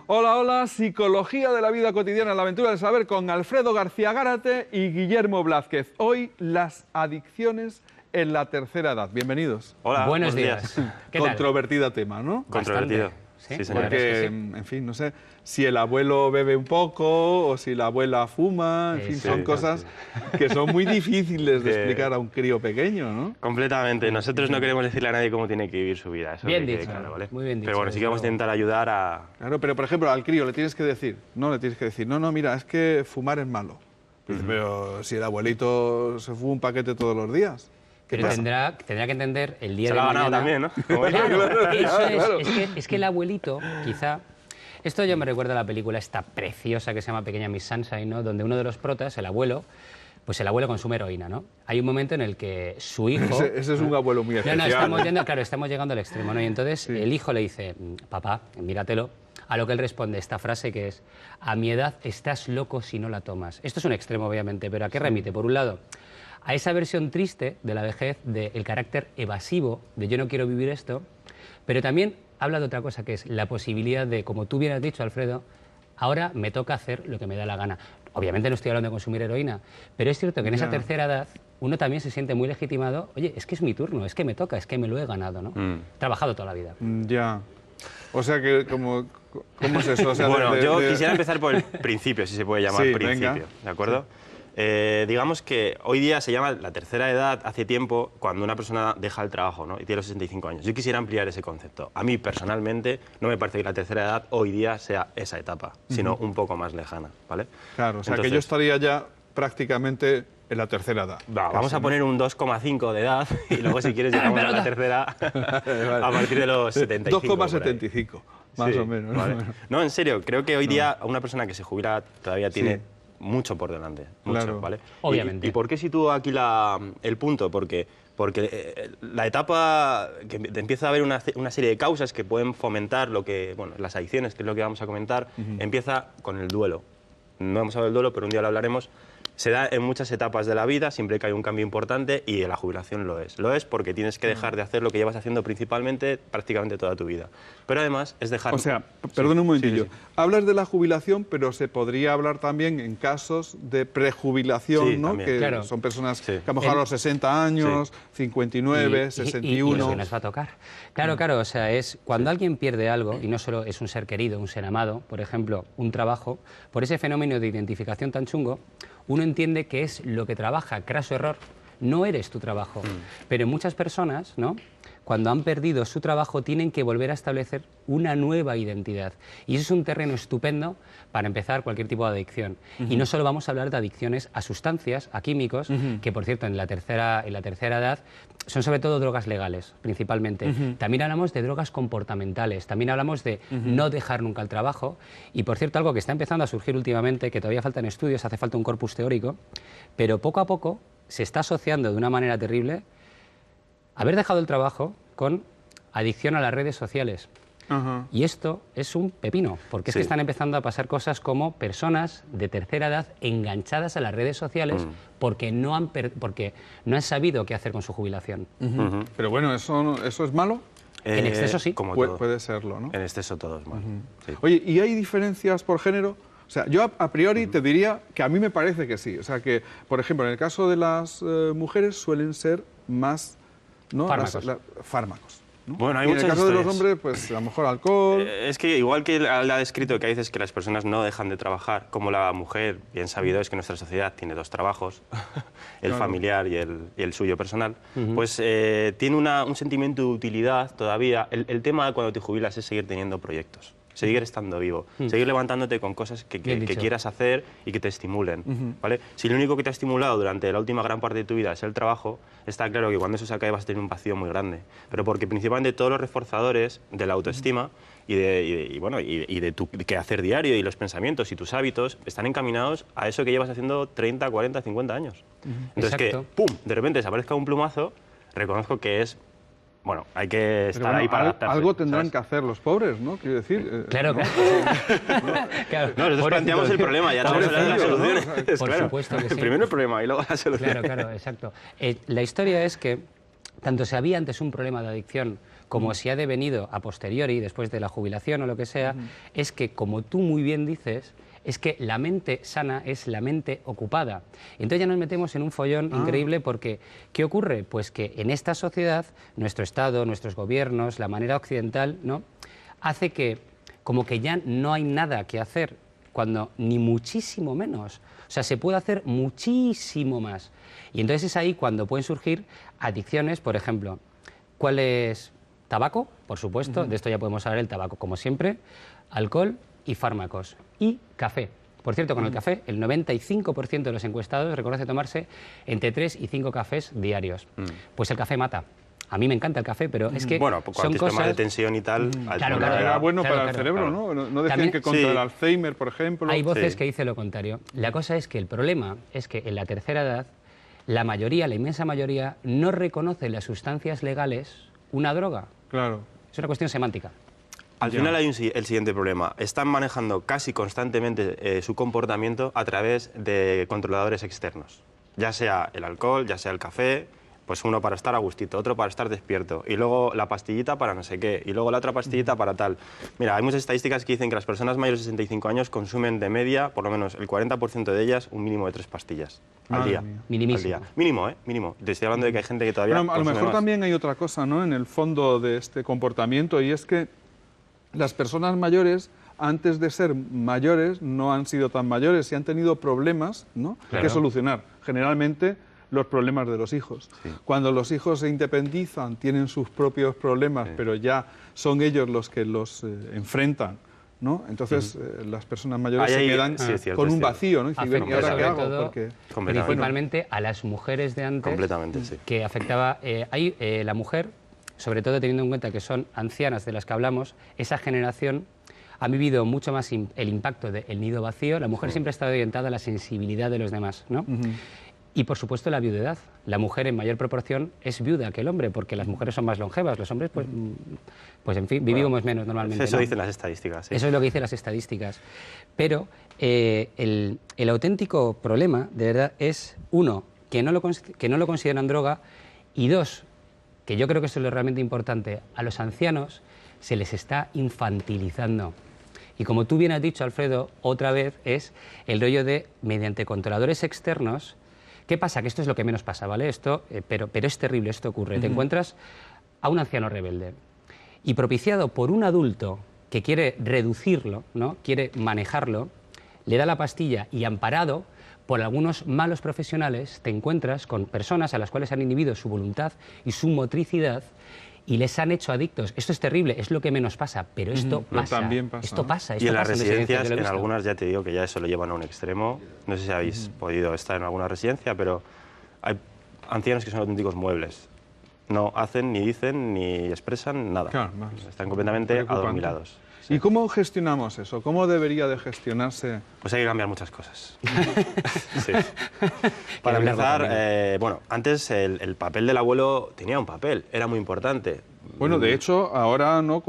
Hola, hola, psicología de la vida cotidiana, la aventura del saber con Alfredo García Gárate y Guillermo Blázquez. Hoy, las adicciones en la tercera edad. Bienvenidos. Hola, buenos días. ¿Qué tal? Controvertido tema, ¿no? Controvertido. ¿Sí? Sí, señor. Porque, en fin, no sé si el abuelo bebe un poco o si la abuela fuma, en fin, Sí, son sí, cosas que son muy difíciles de Que- explicar a un crío pequeño, ¿no? Completamente. Nosotros no queremos decirle a nadie cómo tiene que vivir su vida. Eso Bien que quede dicho, claro, ¿vale? muy bien dicho, Pero bueno, sí que desde vamos a luego. intentar ayudar a... Claro, pero por ejemplo, al crío le tienes que decir, no, mira, es que fumar es malo. Dice, pero si el abuelito se fuma un paquete todos los días. Pero tendrá que entender el día Se de lo ha mañana... ganado también, ¿no? Como Claro, ella. eso claro. es que el abuelito, quizá... Esto yo me recuerda a la película esta preciosa que se llama Pequeña Miss Sunshine, ¿no? Donde uno de los protas, el abuelo, pues el abuelo consume heroína, ¿no? Hay un momento en el que su hijo... Ese es un abuelo muy No, especial. estamos llegando al extremo, ¿no? Y entonces el hijo le dice, papá, míratelo, a lo que él responde esta frase que es, a mi edad estás loco si no la tomas. Esto es un extremo, obviamente, pero ¿a qué remite? Por un lado, a esa versión triste de la vejez, del carácter evasivo, de yo no quiero vivir esto, pero también habla de otra cosa, que es la posibilidad de, como tú bien has dicho, Alfredo, ahora me toca hacer lo que me da la gana. Obviamente no estoy hablando de consumir heroína, pero es cierto que en esa tercera edad uno también se siente muy legitimado, oye, es que es mi turno, es que me toca, es que me lo he ganado, ¿no? He trabajado toda la vida. Ya. O sea que, ¿cómo es eso? O sea, Bueno, yo quisiera empezar por el principio, si se puede llamar Sí, principio, venga. ¿de acuerdo? Digamos que hoy día se llama la tercera edad hace tiempo cuando una persona deja el trabajo, ¿no? Y tiene los 65 años. Yo quisiera ampliar ese concepto. A mí, personalmente, no me parece que la tercera edad hoy día sea esa etapa, sino un poco más lejana, ¿vale? Claro, o sea que Entonces, yo estaría ya prácticamente en la tercera edad. vamos a poner un 2,5 de edad y luego, si quieres, llegamos a la tercera a partir de los 75. por ahí. 2,75, más Sí, o menos. vale. No, en serio, creo que hoy día una persona que se jubila todavía tiene mucho por delante. Mucho, Claro. ¿vale? Obviamente. ¿Y por qué sitúo aquí el punto? Porque la etapa que empieza a haber una serie de causas que pueden fomentar las adicciones, que es lo que vamos a comentar, empieza con el duelo. No hemos hablado del duelo, pero un día lo hablaremos. Se da en muchas etapas de la vida, siempre que hay un cambio importante, y la jubilación lo es. Lo es porque tienes que dejar de hacer lo que llevas haciendo principalmente prácticamente toda tu vida. Pero además es dejar... O sea, perdón un momentillo. sí. Hablas de la jubilación, pero se podría hablar también en casos de prejubilación, Sí, ¿no? también. Que Claro. son personas Sí. que a lo mejor a los 60 años, 59, Y 61... lo que nos va a tocar. Claro, claro, o sea, es cuando alguien pierde algo, y no solo es un ser querido, un ser amado, por ejemplo, un trabajo, por ese fenómeno de identificación tan chungo, uno entiende que es lo que trabaja, craso error, no eres tu trabajo. Pero muchas personas, ¿no?, cuando han perdido su trabajo, tienen que volver a establecer una nueva identidad. Y eso es un terreno estupendo para empezar cualquier tipo de adicción. Y no solo vamos a hablar de adicciones a sustancias, a químicos, que por cierto en la tercera edad son sobre todo drogas legales, principalmente. También hablamos de drogas comportamentales, también hablamos de no dejar nunca el trabajo. Y por cierto, algo que está empezando a surgir últimamente, que todavía faltan estudios, hace falta un corpus teórico, pero poco a poco se está asociando de una manera terrible haber dejado el trabajo con adicción a las redes sociales. Ajá. Y esto es un pepino, porque es que están empezando a pasar cosas como personas de tercera edad enganchadas a las redes sociales porque no han sabido qué hacer con su jubilación. Pero bueno, ¿eso es malo? En exceso sí. Como Puede, todo. puede serlo, ¿no? En exceso todo es malo. Sí. Oye, ¿y hay diferencias por género? O sea, yo a priori te diría que a mí me parece que sí. O sea, que, por ejemplo, en el caso de las mujeres suelen ser más... ¿no? Fármacos. Fármacos, ¿no? Bueno, hay y en el muchas caso de los historias. hombres, pues a lo mejor alcohol... Es que igual que la ha descrito, que hay veces que las personas no dejan de trabajar, como la mujer, bien sabido es que nuestra sociedad tiene dos trabajos, el familiar y el suyo personal, pues tiene un sentimiento de utilidad todavía. El tema cuando te jubilas es seguir teniendo proyectos. Seguir estando vivo, seguir levantándote con cosas que quieras hacer y que te estimulen, ¿vale? Si lo único que te ha estimulado durante la última gran parte de tu vida es el trabajo, está claro que cuando eso se acabe vas a tener un vacío muy grande. Pero porque principalmente todos los reforzadores de la autoestima y de tu quehacer diario y los pensamientos y tus hábitos están encaminados a eso que llevas haciendo 30, 40, 50 años. Entonces Exacto. que, ¡pum!, de repente desaparezca un plumazo, reconozco que es... Bueno, hay que Pero estar bueno, ahí para adaptarse. algo tendrán ¿sabes? que hacer los pobres, ¿no? Quiero decir... Claro, claro. Claro. No, nosotros planteamos el problema y ahora vamos a hablar de las Pobrecillos, soluciones. ¿no? Por claro. supuesto que sí. Primero el problema y luego la solución. Claro, claro, exacto. La historia es que tanto si había antes un problema de adicción como si ha devenido a posteriori, después de la jubilación o lo que sea, es que, como tú muy bien dices, es que la mente sana es la mente ocupada. Entonces ya nos metemos en un follón increíble porque, ¿qué ocurre? Pues que en esta sociedad, nuestro Estado, nuestros gobiernos, la manera occidental, ¿no?, hace que como que ya no hay nada que hacer, cuando ni muchísimo menos. O sea, se puede hacer muchísimo más. Y entonces es ahí cuando pueden surgir adicciones, por ejemplo. ¿Cuál es? Tabaco, por supuesto, de esto ya podemos hablar, el tabaco, como siempre, alcohol y fármacos. Y café. Por cierto, con el café, el 95% de los encuestados reconoce tomarse entre 3 y 5 cafés diarios. Pues el café mata. A mí me encanta el café, pero es que bueno, pues son cosas... temas de tensión y tal... Claro, Era bueno para el claro, cerebro, claro. ¿no? No decían También- que contra Sí. el Alzheimer, por ejemplo. Hay voces Sí. que dicen lo contrario. La cosa es que el problema es que en la tercera edad, la mayoría, la inmensa mayoría, no reconoce las sustancias legales una droga. Claro. Es una cuestión semántica. Al Ya. final hay el siguiente problema. Están manejando casi constantemente su comportamiento a través de controladores externos. Ya sea el alcohol, ya sea el café, pues uno para estar a gustito, otro para estar despierto, y luego la pastillita para no sé qué, y luego la otra pastillita para tal. Mira, hay muchas estadísticas que dicen que las personas mayores de 65 años consumen de media, por lo menos el 40% de ellas, un mínimo de 3 pastillas al Madre día. mía. Minimísimo. Al día. Mínimo, ¿eh? Mínimo. Te estoy hablando de que hay gente que todavía Bueno, a lo consume mejor más. también hay otra cosa, ¿no?, en el fondo de este comportamiento, y es que las personas mayores, antes de ser mayores, no han sido tan mayores y han tenido problemas, ¿no?, Claro. que solucionar. Generalmente los problemas de los hijos. Sí. Cuando los hijos se independizan, tienen sus propios problemas, Sí. pero ya son ellos los que los enfrentan, ¿no? Entonces las personas mayores Ahí se hay- quedan sí, es cierto, con es un cierto. vacío, ¿no? Y dicen, ¿y Afecta ahora qué sobre hago? todo, Porque Completamente. principalmente a las mujeres de antes, Completamente, sí. que afectaba... la mujer, sobre todo teniendo en cuenta que son ancianas de las que hablamos, esa generación ha vivido mucho más el impacto del nido vacío. La mujer siempre ha estado orientada a la sensibilidad de los demás, ¿no? Y, por supuesto, la viudedad. La mujer, en mayor proporción, es viuda que el hombre, porque las mujeres son más longevas. Los hombres, pues en fin, vivimos menos normalmente. Eso ¿no? dicen las estadísticas. Sí. Eso es lo que dicen las estadísticas. Pero el auténtico problema, de verdad, es, uno, que no lo consideran droga, y dos, que yo creo que eso es lo realmente importante, a los ancianos se les está infantilizando. Y como tú bien has dicho, Alfredo, otra vez es el rollo de, mediante controladores externos. ¿Qué pasa? Que esto es lo que menos pasa, ¿vale? Esto, pero es terrible, esto ocurre. Te encuentras a un anciano rebelde y, propiciado por un adulto que quiere reducirlo, ¿no?, quiere manejarlo, le da la pastilla, y amparado por algunos malos profesionales te encuentras con personas a las cuales han inhibido su voluntad y su motricidad y les han hecho adictos. Esto es terrible, es lo que menos pasa, pero esto Pero pasa. también pasa, Esto ¿no? pasa. Y en las residencias, yo lo he en visto. algunas ya te digo que ya eso lo llevan a un extremo. No sé si habéis podido estar en alguna residencia, pero hay ancianos que son auténticos muebles. No hacen, ni dicen, ni expresan nada. Claro, más Están completamente preocupante. adormilados. ¿Y cómo gestionamos eso? ¿Cómo debería de gestionarse? Pues hay que cambiar muchas cosas. Sí. Que Para hablarlo empezar, también. bueno, antes el papel del abuelo tenía un papel, era muy importante. Bueno, de hecho, ahora no,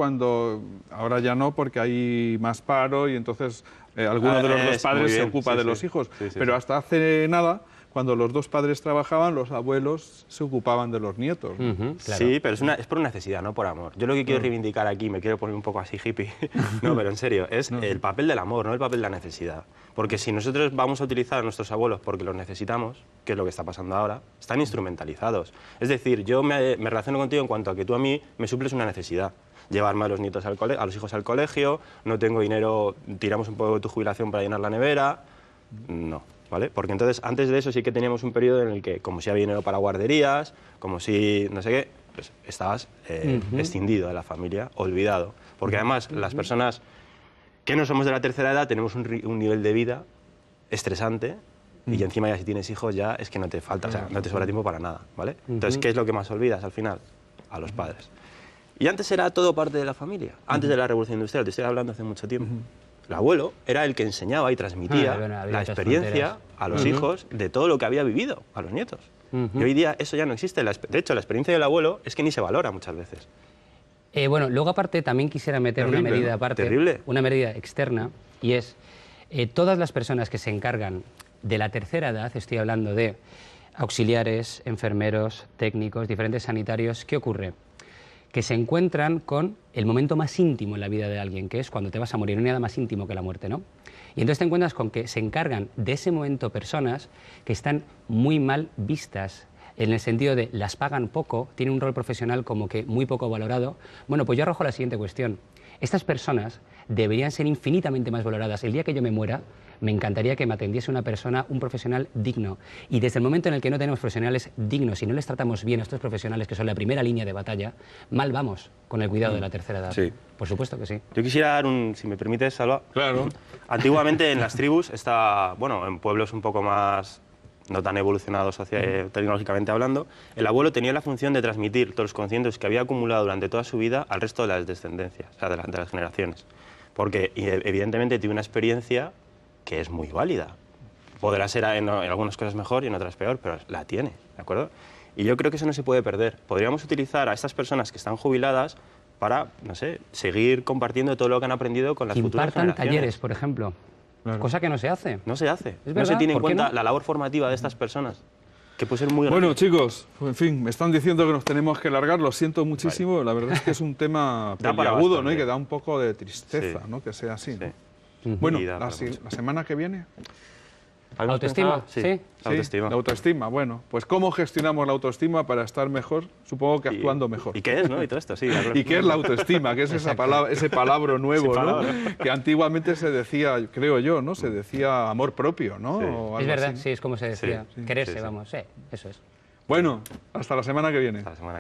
ahora ya no, porque hay más paro y entonces alguno de los dos es muy padres se bien, ocupa sí, de sí. los hijos. Sí, sí, Pero sí. hasta hace nada, cuando los dos padres trabajaban, los abuelos se ocupaban de los nietos, ¿no? Ujú, claro. Sí, pero es por necesidad, no por amor. Yo lo que quiero reivindicar aquí, me quiero poner un poco así hippie, no, pero en serio, es el papel del amor, no el papel de la necesidad. Porque si nosotros vamos a utilizar a nuestros abuelos porque los necesitamos, que es lo que está pasando ahora, están instrumentalizados. Es decir, yo me relaciono contigo en cuanto a que tú a mí me suples una necesidad. Llevarme a los nietos a los hijos al colegio, no tengo dinero, tiramos un poco de tu jubilación para llenar la nevera. No, ¿vale? Porque entonces antes de eso sí que teníamos un periodo en el que, como si había dinero para guarderías, como si no sé qué, pues estabas escindido de la familia, olvidado. Porque además las personas que no somos de la tercera edad tenemos un nivel de vida estresante y encima ya si tienes hijos ya es que no te falta, o sea, no te sobra tiempo para nada, ¿vale? Entonces, ¿qué es lo que más olvidas al final? A los padres. Y antes era todo parte de la familia, antes de la Revolución Industrial, te estoy hablando hace mucho tiempo. El abuelo era el que enseñaba y transmitía bueno, había la otras experiencia fronteras. a los hijos de todo lo que había vivido, a los nietos. Y hoy día eso ya no existe. De hecho, la experiencia del abuelo es que ni se valora muchas veces. Bueno, luego aparte también quisiera meter Terrible, una medida ¿no? aparte, Terrible. una medida externa, y es todas las personas que se encargan de la tercera edad, estoy hablando de auxiliares, enfermeros, técnicos, diferentes sanitarios. ¿Qué ocurre? Que se encuentran con el momento más íntimo en la vida de alguien, que es cuando te vas a morir. No hay nada más íntimo que la muerte, ¿no? Y entonces te encuentras con que se encargan de ese momento personas que están muy mal vistas, en el sentido de las pagan poco, tienen un rol profesional como que muy poco valorado. Bueno, pues yo arrojo la siguiente cuestión. Estas personas deberían ser infinitamente más valoradas. El día que yo me muera, me encantaría que me atendiese una persona, un profesional digno. Y desde el momento en el que no tenemos profesionales dignos y no les tratamos bien a estos profesionales que son la primera línea de batalla, mal vamos con el cuidado de la tercera edad. Sí. Por supuesto que sí. Yo quisiera dar si me permites, Salva. Claro. Antiguamente en las tribus, bueno, en pueblos un poco más no tan evolucionados tecnológicamente hablando, el abuelo tenía la función de transmitir todos los conocimientos que había acumulado durante toda su vida al resto de las descendencias, o sea, de las generaciones. Porque evidentemente tiene una experiencia que es muy válida. Podrá ser en algunas cosas mejor y en otras peor, pero la tiene, ¿de acuerdo? Y yo creo que eso no se puede perder. Podríamos utilizar a estas personas que están jubiladas para, no sé, seguir compartiendo todo lo que han aprendido con las futuras Impartan generaciones. talleres, por ejemplo. Claro. Cosa que no se hace. No se hace. ¿Es No se verdad? tiene en ¿Por qué cuenta no? la labor formativa de estas personas, que puede ser muy grande. Bueno, chicos, en fin, me están diciendo que nos tenemos que largar, lo siento muchísimo, la verdad es que es un tema Da para peliagudo, ¿no? bastante. Y que da un poco de tristeza, Sí. ¿no? Que sea así, ¿no? Sí. Bueno, Y da la para mucho. semana que viene... ¿Habíamos ¿Autoestima? pensado? Sí, Sí. la autoestima. La autoestima, bueno, pues ¿cómo gestionamos la autoestima para estar mejor? Supongo que actuando mejor. ¿Y qué es, no? Y todo esto, sí. ¿Y qué es la autoestima? ¿Qué es esa palabra, ese palabra nuevo, Ese ¿no? palabra. Que antiguamente se decía, creo yo, ¿no? Se decía amor propio, ¿no? Sí. O Es algo verdad, así. sí, es como se decía. Sí, Quererse, sí, sí. vamos, sí, eso es. Bueno, hasta la semana que viene. Hasta la semana